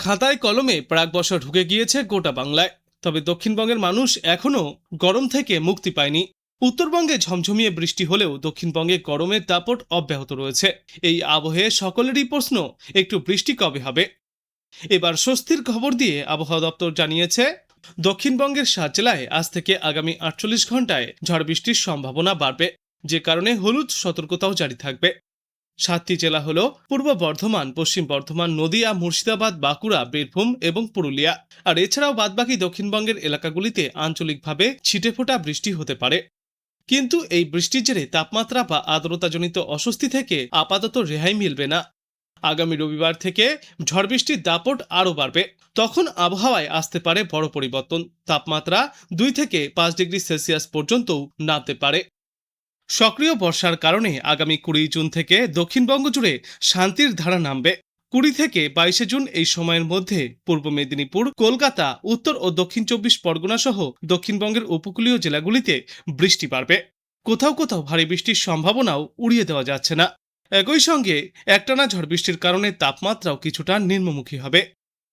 খাতায় কলমে প্রাক বর্ষা ঢুকে গিয়েছে গোটা বাংলায়। তবে দক্ষিণবঙ্গের মানুষ এখনো গরম থেকে মুক্তি পায়নি। উত্তরবঙ্গে ঝমঝমিয়ে বৃষ্টি হলেও দক্ষিণবঙ্গে গরমের দাপট অব্যাহত রয়েছে। এই আবহে সকলেরই প্রশ্ন, একটু বৃষ্টি কবে হবে? এবার স্বস্তির খবর দিয়ে আবহাওয়া দপ্তর জানিয়েছে, দক্ষিণবঙ্গের 7 জেলায় আজ থেকে আগামী 48 ঘন্টায় ঝড় বৃষ্টির সম্ভাবনা বাড়বে, যে কারণে হলুদ সতর্কতাও জারি থাকবে। 7টি জেলা হলো পূর্ব বর্ধমান, পশ্চিম বর্ধমান, নদিয়া, মুর্শিদাবাদ, বাঁকুড়া, বীরভূম এবং পুরুলিয়া। আর এছাড়াও বাদবাকি দক্ষিণবঙ্গের এলাকাগুলিতে আঞ্চলিকভাবে ছিটেফোঁটা বৃষ্টি হতে পারে। কিন্তু এই বৃষ্টির জেরে তাপমাত্রা বা আর্দ্রতাজনিত অস্বস্তি থেকে আপাতত রেহাই মিলবে না। আগামী রবিবার থেকে ঝড় বৃষ্টির দাপট আরও বাড়বে। তখন আবহাওয়ায় আসতে পারে বড় পরিবর্তন। তাপমাত্রা 2 থেকে 5 ডিগ্রি সেলসিয়াস পর্যন্তও নামতে পারে। সক্রিয় বর্ষার কারণে আগামী 20 জুন থেকে দক্ষিণবঙ্গ জুড়ে শান্তির ধারা নামবে। 20 থেকে 22 জুন এই সময়ের মধ্যে পূর্ব মেদিনীপুর, কলকাতা, উত্তর ও দক্ষিণ 24 পরগনা সহ দক্ষিণবঙ্গের উপকূলীয় জেলাগুলিতে বৃষ্টি বাড়বে। কোথাও কোথাও ভারী বৃষ্টির সম্ভাবনাও উড়িয়ে দেওয়া যাচ্ছে না। একই সঙ্গে একটানা ঝড় বৃষ্টির কারণে তাপমাত্রাও কিছুটা নিম্নমুখী হবে।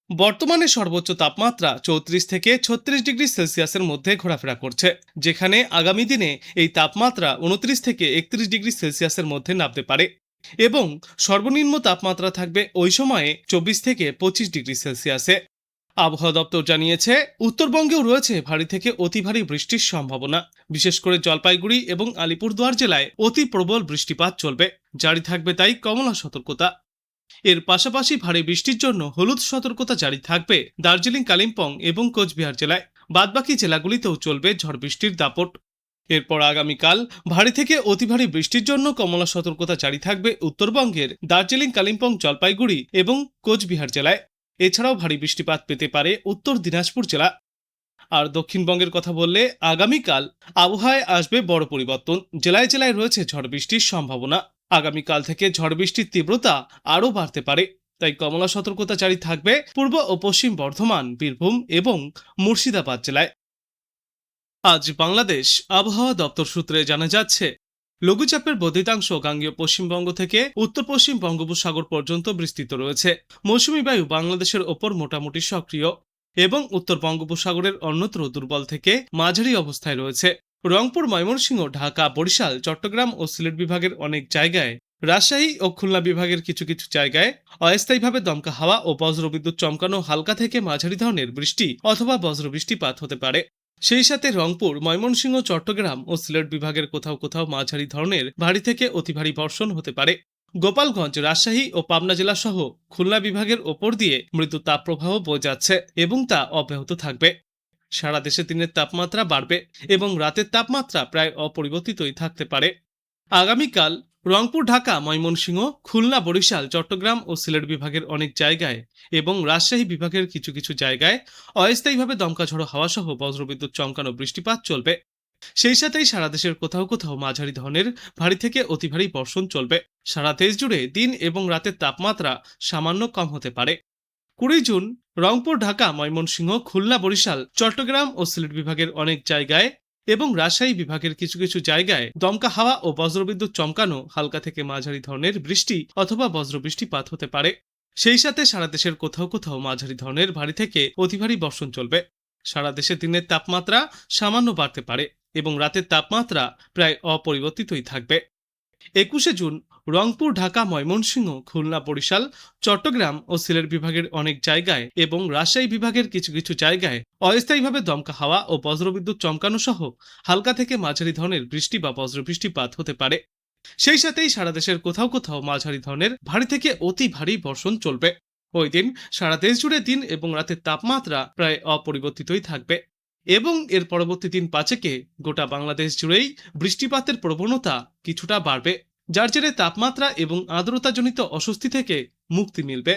বর্তমানে সর্বোচ্চ তাপমাত্রা 34 থেকে 36 ডিগ্রি সেলসিয়াসের মধ্যে ঘোরাফেরা করছে, যেখানে আগামী দিনে এই তাপমাত্রা 29 থেকে 31 ডিগ্রি সেলসিয়াসের মধ্যে নামতে পারে এবং সর্বনিম্ন তাপমাত্রা থাকবে ওই সময়ে 24 থেকে 25 ডিগ্রি সেলসিয়াসে। আবহাওয়া দপ্তর জানিয়েছে, উত্তরবঙ্গেও রয়েছে ভারী থেকে অতি ভারী বৃষ্টির সম্ভাবনা। বিশেষ করে জলপাইগুড়ি এবং আলিপুরদুয়ার জেলায় অতি প্রবল বৃষ্টিপাত চলবে। জারি থাকবে তাই কমলা সতর্কতা। এর পাশাপাশি ভারী বৃষ্টির জন্য হলুদ সতর্কতা জারি থাকবে দার্জিলিং, কালিম্পং এবং কোচবিহার জেলায়। বাদবাকি জেলাগুলিতেও চলবে ঝড় বৃষ্টির দাপট। এরপর আগামীকাল ভারী থেকে অতি ভারী বৃষ্টির জন্য কমলা সতর্কতা জারি থাকবে উত্তরবঙ্গের দার্জিলিং, কালিম্পং, জলপাইগুড়ি এবং কোচবিহার জেলায়। এছাড়াও ভারী বৃষ্টিপাত পেতে পারে উত্তর দিনাজপুর জেলা। আর দক্ষিণবঙ্গের কথা বললে আগামীকাল আবহাওয়ায় আসবে বড় পরিবর্তন। জেলায় জেলায় রয়েছে ঝড় বৃষ্টির সম্ভাবনা। আগামীকাল থেকে ঝড় বৃষ্টির তীব্রতা আরও বাড়তে পারে। তাই কমলা সতর্কতা জারি থাকবে পূর্ব ও পশ্চিম বর্ধমান, বীরভূম এবং মুর্শিদাবাদ জেলায়। আজ বাংলাদেশ আবহাওয়া দপ্তর সূত্রে জানা যাচ্ছে, লঘুচাপের বর্ধিতাংশ গাঙ্গেয় পশ্চিমবঙ্গ থেকে উত্তর পশ্চিম বঙ্গোপসাগর পর্যন্ত বিস্তৃত রয়েছে। মৌসুমী বায়ু বাংলাদেশের ওপর মোটামুটি সক্রিয় এবং উত্তর বঙ্গোপসাগরের অন্যত্র দুর্বল থেকে মাঝারি অবস্থায় রয়েছে। রংপুর, ময়মনসিংহ, ঢাকা, বরিশাল, চট্টগ্রাম ও সিলেট বিভাগের অনেক জায়গায়, রাজশাহী ও খুলনা বিভাগের কিছু কিছু জায়গায় অস্থায়ীভাবে দমকা হাওয়া ও বজ্রবিদ্যুৎ চমকানো হালকা থেকে মাঝারি ধরনের বৃষ্টি অথবা বজ্রবৃষ্টিপাত হতে পারে। সেই সাথে রংপুর, ময়মনসিংহ, চট্টগ্রাম ও সিলেট বিভাগের কোথাও কোথাও মাঝারি ধরনের ভারী থেকে অতি ভারী বর্ষণ হতে পারে। গোপালগঞ্জ, রাজশাহী ও পাবনা জেলা সহ খুলনা বিভাগের ওপর দিয়ে মৃদু তাপপ্রবাহ বয়ে যাচ্ছে এবং তা অব্যাহত থাকবে। সারা দেশে দিনের তাপমাত্রা বাড়বে এবং রাতের তাপমাত্রা প্রায় অপরিবর্তিতই থাকতে পারে। আগামীকাল রংপুর, ঢাকা, ময়মনসিংহ, খুলনা, বরিশাল, চট্টগ্রাম ও সিলেট বিভাগের অনেক জায়গায় এবং রাজশাহী বিভাগের কিছু কিছু জায়গায় অস্থায়ীভাবে দমকা ঝড়ো হাওয়া সহ বজ্রবিদ্যুৎ চমকানো বৃষ্টিপাত চলবে। সেই সাথেই সারা দেশের কোথাও কোথাও মাঝারি ধরনের ভারী থেকে অতি ভারী বর্ষণ চলবে। সারা দেশ জুড়ে দিন এবং রাতের তাপমাত্রা সামান্য কম হতে পারে। 20 জুন রংপুর, ঢাকা, ময়মনসিংহ, খুলনা, বরিশাল, চট্টগ্রাম ও সিলেট বিভাগের অনেক জায়গায় এবং রাজশাহী বিভাগের কিছু কিছু জায়গায় দমকা হাওয়া ও বজ্রবিদ্যুৎ চমকানো হালকা থেকে মাঝারি ধরনের বৃষ্টি অথবা বজ্রবৃষ্টিপাত হতে পারে। সেই সাথে সারা দেশের কোথাও কোথাও মাঝারি ধরনের ভারী থেকে অতি ভারী বর্ষণ চলবে। সারা দেশে দিনের তাপমাত্রা সামান্য বাড়তে পারে এবং রাতের তাপমাত্রা প্রায় অপরিবর্তিতই থাকবে। 21 জুন রংপুর, ঢাকা, ময়মনসিংহ, খুলনা, বরিশাল, চট্টগ্রাম ও সিলেট বিভাগের অনেক জায়গায় এবং রাজশাহী বিভাগের কিছু কিছু জায়গায় অস্থায়ীভাবে দমকা হাওয়া ও বজ্রবিদ্যুৎ চমকানো সহ হালকা থেকে মাঝারি ধরনের বৃষ্টি বা বজ্রবৃষ্টিপাত হতে পারে। সেই সাথেই সারা দেশের কোথাও কোথাও মাঝারি ধরনের ভারী থেকে অতি ভারী বর্ষণ চলবে। ওই দিন সারা দেশ জুড়ে দিন এবং রাতের তাপমাত্রা প্রায় অপরিবর্তিতই থাকবে এবং এর পরবর্তী দিন 5 গোটা বাংলাদেশ জুড়েই বৃষ্টিপাতের প্রবণতা কিছুটা বাড়বে, যার জেরে তাপমাত্রা এবং আর্দ্রতাজনিত অস্বস্তি থেকে মুক্তি মিলবে।